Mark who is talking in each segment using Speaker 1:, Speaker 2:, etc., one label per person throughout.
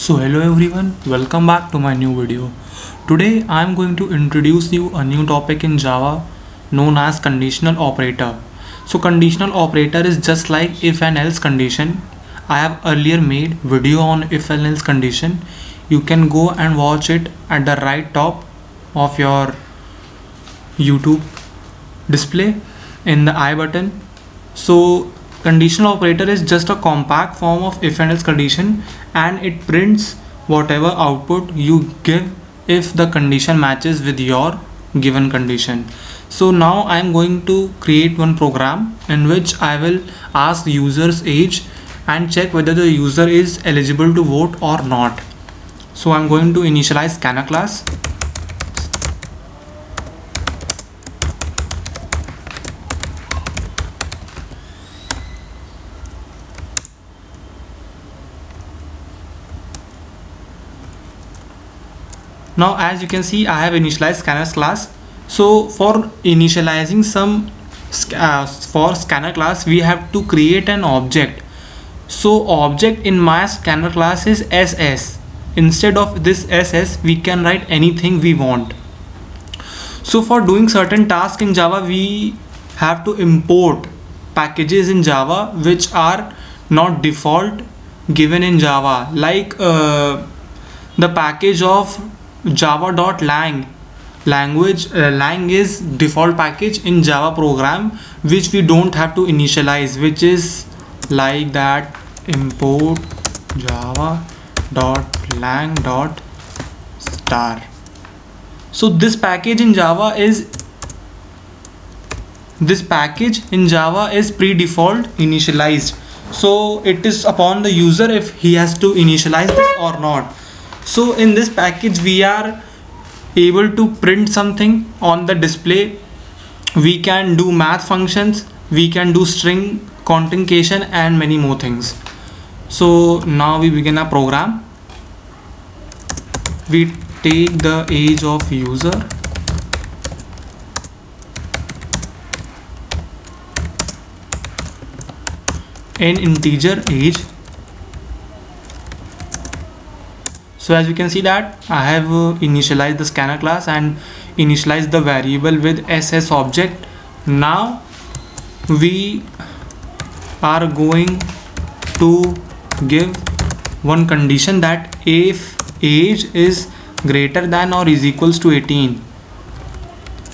Speaker 1: So hello everyone, welcome back to my new video. Today I am going to introduce you a new topic in Java known as conditional operator. So conditional operator is just like if and else condition. I have earlier made video on if and else condition. You can go and watch it at the right top of your YouTube display in the I button. So conditional operator is just a compact form of if and else condition, and it prints whatever output you give if the condition matches with your given condition. So now I am going to create one program in which I will ask user's age and check whether the user is eligible to vote or not. So I'm going to initialize scanner class. Now as you can see, I have initialized scanners class. So for initializing for scanner class, we have to create an object. So object in my scanner class is ss. Instead of this ss, we can write anything we want. So for doing certain tasks in Java, we have to import packages in Java which are not default given in Java, like the package of java.lang language. Lang is default package in Java program which we don't have to initialize, which is like that: import java.lang.star. So this package in Java is pre-default initialized, so it is upon the user if he has to initialize this or not. So in this package we are able to print something on the display. We can do math functions, we can do string concatenation and many more things. So now we begin our program. We take the age of user, an integer age. So as you can see that I have initialized the scanner class and initialized the variable with ss object. Now we are going to give one condition, that if age is greater than or is equals to 18.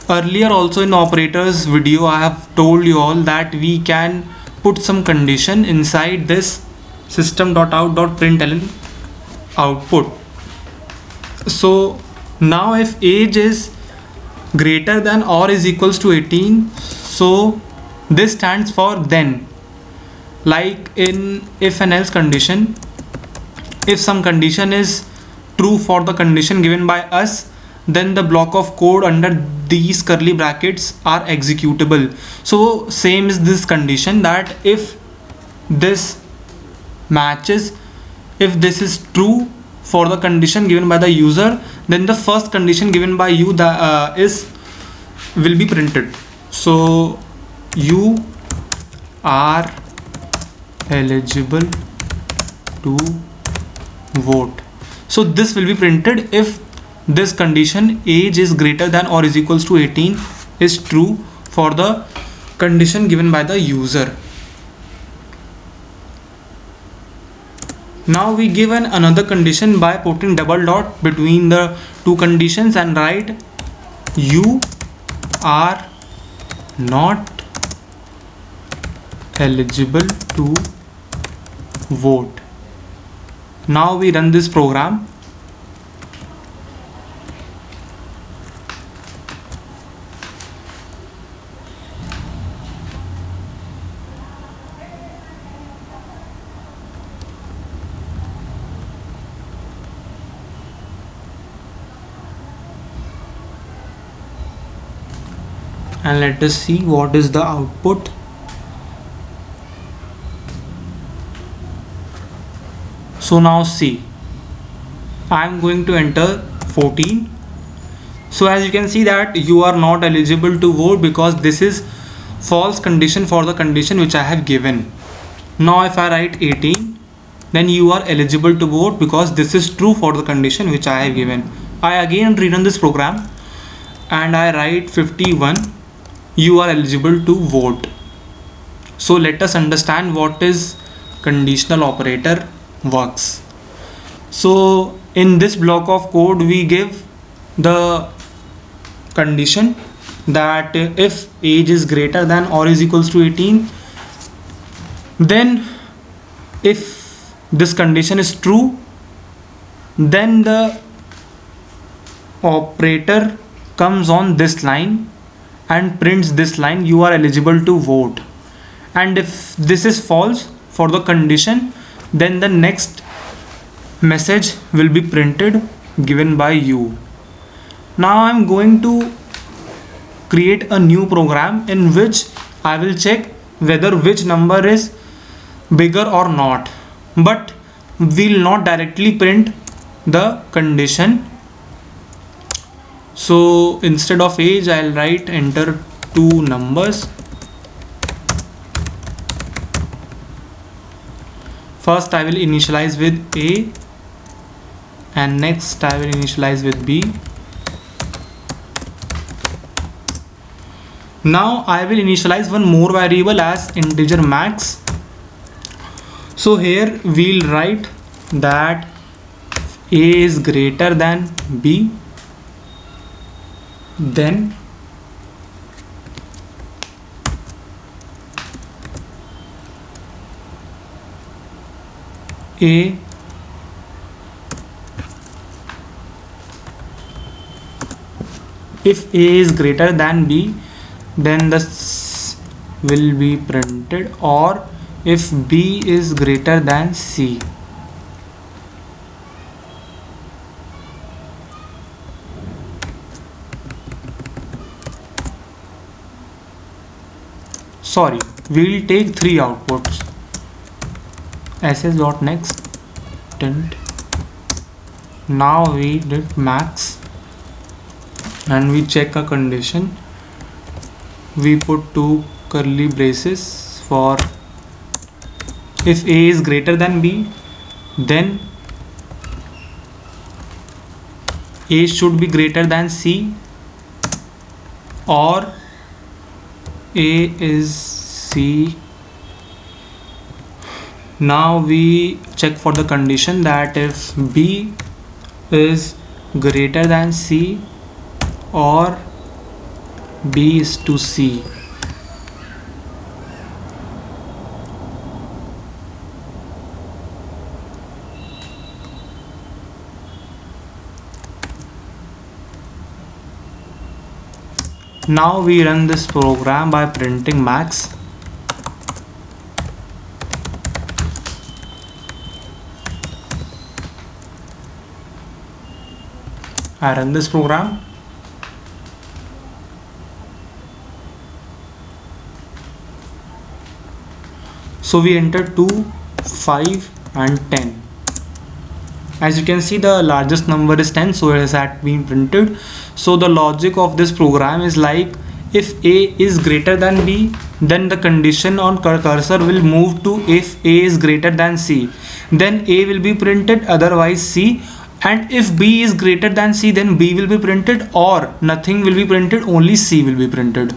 Speaker 1: Earlier also in operators video I have told you all that we can put some condition inside this system.out.println output. So now if age is greater than or is equals to 18, so this stands for then. Like in if and else condition, if some condition is true for the condition given by us, then the block of code under these curly brackets are executable. So same is this condition, that if this matches, if this is true for the condition given by the user, then the first condition given by you will be printed. So you are eligible to vote. So this will be printed if this condition, age is greater than or is equals to 18, is true for the condition given by the user. Now we give another condition by putting double dot between the two conditions and write you are not eligible to vote. Now we run this program. And let us see what is the output. So now see, I am going to enter 14. So as you can see that you are not eligible to vote because this is false condition for the condition which I have given. Now if I write 18, then you are eligible to vote, because this is true for the condition which I have given. I again rerun this program and I write 51, you are eligible to vote. So let us understand what is conditional operator works. So in this block of code we give the condition that if age is greater than or is equals to 18, then if this condition is true, then the operator comes on this line and prints this line, you are eligible to vote. And if this is false for the condition, then the next message will be printed given by you. Now I'm going to create a new program in which I will check whether which number is bigger or not, but will not directly print the condition. So instead of age, I'll write enter two numbers. First I will initialize with A and next I will initialize with B. Now I will initialize one more variable as integer max. So here we'll write that A is greater than B, then A if A is greater than B, then this will be printed, or if B is greater than C. Sorry, we will take three outputs. ss.next tint. Now we did max and we check a condition. We put two curly braces for if A is greater than B, then A should be greater than C, or A is C. Now we check for the condition that if B is greater than C or B is to C. Now we run this program by printing max. I run this program. So we enter 2, 5 and 10. As you can see, the largest number is 10, so it has been printed. So the logic of this program is like, if A is greater than B, then the condition on cursor will move to if A is greater than C, then A will be printed, otherwise C. And if B is greater than C, then B will be printed, or nothing will be printed, only C will be printed.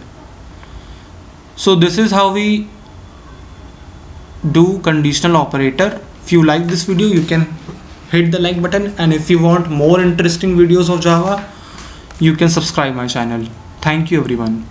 Speaker 1: So this is how we do conditional operator. If you like this video, you can hit the like button, and if you want more interesting videos of Java, you can subscribe my channel. Thank you everyone.